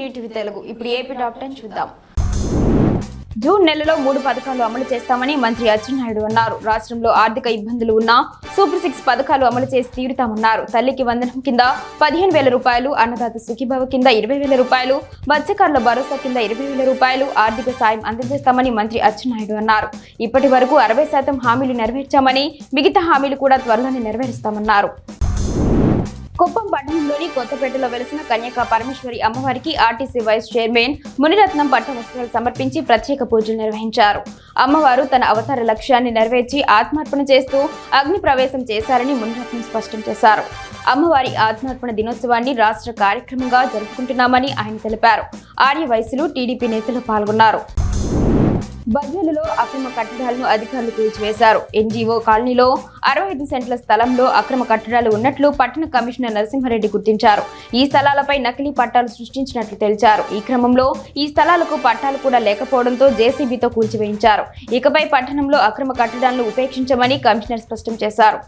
TTV Telugu. ఇప్పుడు AP top 10 చూద్దాం. June నెలలో 3 పథకాలు అమలు చేస్తామని మంత్రి అచ్చెన్నాయుడు అన్నారు. రాష్ట్రంలో ఆర్థిక ఇబ్బందులు ఉన్నా సూపర్ 6 పథకాలు అమలు చేసి తీరుతామన్నారు. తల్లికి వందనం కింద 15,000 రూపాయలు, అన్నదాత సుఖీభవ కింద 20,000 రూపాయలు, మత్స్యకారుల భరోసా కింద 20,000 రూపాయలు ఆర్థిక సాయం అందజేస్తామని మంత్రి అచ్చెన్నాయుడు అన్నారు. ఇప్పటి వరకు 60% హామీలు నెరవేర్చామని, మిగతా హామీలు కూడా త్వరలోనే నెరవేరుస్తామన్నారు. కుప్పం పట్టణంలోని కొత్తపేటలో వెలిసిన కన్యకా పరమేశ్వరి అమ్మవారికి ఆర్టీసీ వైస్ చైర్మన్ మునిరత్నం పట్టు వస్త్రాలు సమర్పించి ప్రత్యేక పూజలు నిర్వహించారు. అమ్మవారు తన అవతార లక్ష్యాన్ని నెరవేర్చి ఆత్మార్పణ చేస్తూ అగ్ని ప్రవేశం చేశారని మునిరత్నం స్పష్టం చేశారు. అమ్మవారి ఆత్మార్పణ దినోత్సవాన్ని రాష్ట్ర కార్యక్రమంగా జరుపుకుంటున్నామని ఆయన తెలిపారు. ఆర్య వయసులు టీడీపీ నేతలు పాల్గొన్నారు. బద్వేలులో అక్రమ కట్టడాలను అధికారులు కూల్చివేశారు. ఎన్జీఓ కాలనీలో 65 సెంట్ల స్థలంలో అక్రమ కట్టడాలు ఉన్నట్లు పట్టణ కమిషనర్ నరసింహారెడ్డి గుర్తించారు. ఈ స్థలాలపై నకిలీ పట్టాలు సృష్టించినట్లు తెలిపారు. ఈ క్రమంలో ఈ స్థలాలకు పట్టాలు కూడా లేకపోవడంతో జేసీబీతో కూల్చివేయించారు. ఇకపై పట్టణంలో అక్రమ కట్టడాలను ఉపేక్షించమని కమిషనర్ స్పష్టం చేశారు.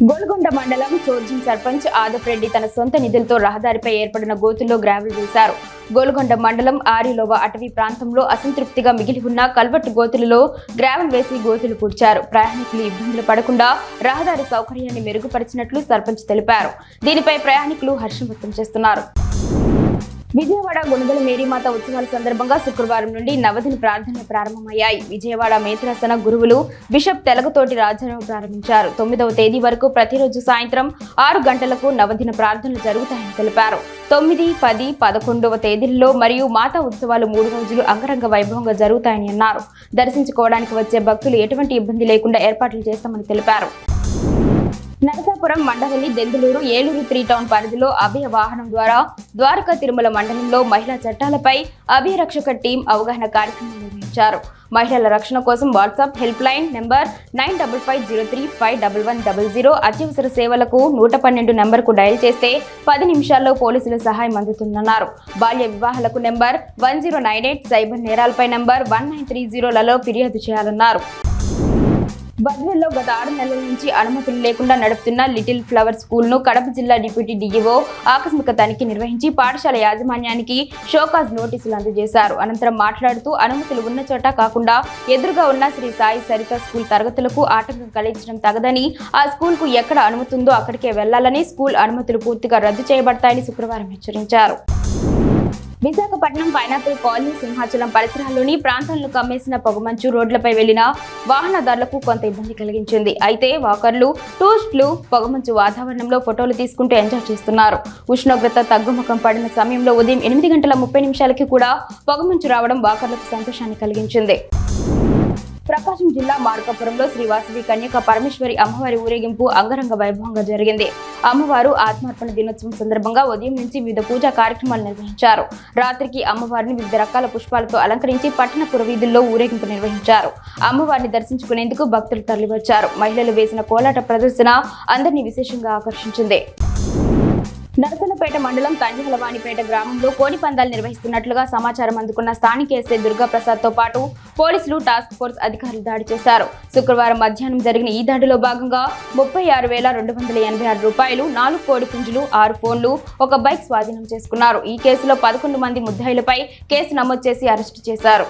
గోల్కొండ మండలం చోర్జిన్ సర్పంచ్ ఆదప్రెడ్డి తన సొంత నిధులతో రహదారిపై ఏర్పడిన గోతుల్లో గ్రావెల్ వేశారు. గోల్కొండ మండలం ఆరిలోవ అటవీ ప్రాంతంలో అసంతృప్తిగా మిగిలి ఉన్న కల్వర్టు గోతులలో గ్రావెల్ వేసి గోతులు పూడ్చారు. ప్రయాణికులు ఇబ్బందులు పడకుండా రహదారి సౌకర్యాన్ని మెరుగుపరిచినట్లు సర్పంచ్ తెలిపారు. దీనిపై ప్రయాణికులు హర్షం వ్యక్తం చేస్తున్నారు. విజయవాడ గుణదల మేరీమాత ఉత్సవాల సందర్భంగా శుక్రవారం నుండి నవదిన ప్రార్థనలు ప్రారంభమయ్యాయి. విజయవాడ మేత్రాసన గురువులు బిషప్ తెలగతోటి రాజారావు ప్రారంభించారు. 9వ తేదీ వరకు ప్రతిరోజు సాయంత్రం 6 గంటలకు నవదిన ప్రార్థనలు జరుగుతాయని తెలిపారు. 9, 10, 11వ తేదీల్లో మరియు మాతా ఉత్సవాలు 3 రోజులు అంగరంగ వైభవంగా జరుగుతాయని అన్నారు. దర్శించుకోవడానికి వచ్చే భక్తులు ఎటువంటి ఇబ్బంది లేకుండా ఏర్పాట్లు చేస్తామని తెలిపారు. నరసాపురం, మండవల్లి, దెందులూరు, ఏలూరు 3 టౌన్ పరిధిలో అభయ వాహనం ద్వారా ద్వారకా తిరుమల మండలంలో మహిళా చట్టాలపై అభయ రక్షక టీం అవగాహన కార్యక్రమం నిర్వహించారు. మహిళల రక్షణ కోసం వాట్సాప్ హెల్ప్ లైన్ నెంబర్ 9553351100, అత్యవసర సేవలకు 112 నెంబర్కు డయల్ చేస్తే 10 నిమిషాల్లో పోలీసుల సహాయం అందుతుందన్నారు. బాల్య వివాహాలకు నెంబర్ 1098, సైబర్ నేరాలపై నెంబర్ 1930లలో ఫిర్యాదు చేయాలన్నారు. బద్వేల్లో గత 6 నెలల నుంచి అనుమతులు లేకుండా నడుపుతున్న లిటిల్ ఫ్లవర్ స్కూల్ ను కడప జిల్లా డిప్యూటీ డీఈఓ ఆకస్మిక తనిఖీ నిర్వహించి పాఠశాల యాజమాన్యానికి షోకాజ్ నోటీసులు అందజేశారు. అనంతరం మాట్లాడుతూ అనుమతులు ఉన్న చోట కాకుండా ఎదురుగా ఉన్న శ్రీ సాయి సరిత స్కూల్ తరగతులకు ఆటంకం కలిగించడం తగదని, ఆ స్కూల్ కు ఎక్కడ అనుమతి ఉందో అక్కడికే వెళ్లాలని, స్కూల్ అనుమతులు పూర్తిగా రద్దు చేయబడతాయని శుక్రవారం హెచ్చరించారు. విశాఖపట్నం పైనాపిల్ కాలనీ, సింహాచలం పరిసరాల్లోని ప్రాంతాలను కమ్మేసిన పొగమంచు రోడ్లపై వెళ్లిన వాహనదారులకు కొంత ఇబ్బంది కలిగించింది. అయితే వాకర్లు, టూరిస్టులు పొగమంచు వాతావరణంలో ఫోటోలు తీసుకుంటూ ఎంజాయ్ చేస్తున్నారు. ఉష్ణోగ్రత తగ్గుముఖం పడిన సమయంలో ఉదయం 8:30 కూడా పొగమంచు రావడం వాకర్లకు సంతోషాన్ని కలిగించింది. ప్రకాశం జిల్లా మార్కాపురంలో శ్రీ వాసవి కన్యకా పరమేశ్వరి అమ్మవారి ఊరేగింపు అంగరంగ వైభవంగా జరిగింది. అమ్మవారు ఆత్మార్పణ దినోత్సవం సందర్భంగా ఉదయం నుంచి వివిధ పూజా కార్యక్రమాలు నిర్వహించారు. రాత్రికి అమ్మవారిని వివిధ రకాల పుష్పాలతో అలంకరించి పట్టణ పురవీధుల్లో ఊరేగింపు నిర్వహించారు. అమ్మవారిని దర్శించుకునేందుకు భక్తులు తరలివచ్చారు. మహిళలు వేసిన కోలాట ప్రదర్శన అందరినీ విశేషంగా ఆకర్షించింది. నరసన్నపేట మండలం తండ్రిహలవాణిపేట గ్రామంలో కోడి పందాలు నిర్వహిస్తున్నట్లుగా సమాచారం అందుకున్న స్థానిక ఎస్ఐ దుర్గాప్రసాద్ తో పాటు పోలీసులు, టాస్క్ ఫోర్స్ అధికారులు దాడి చేశారు. శుక్రవారం మధ్యాహ్నం జరిగిన ఈ దాడిలో భాగంగా 36,286 రూపాయలు, 4 కోడి పుంజులు, 6 ఫోన్లు, 1 బైక్ స్వాధీనం చేసుకున్నారు. ఈ కేసులో 11 మంది ముద్దాయిలపై కేసు నమోదు చేసి అరెస్టు చేశారు.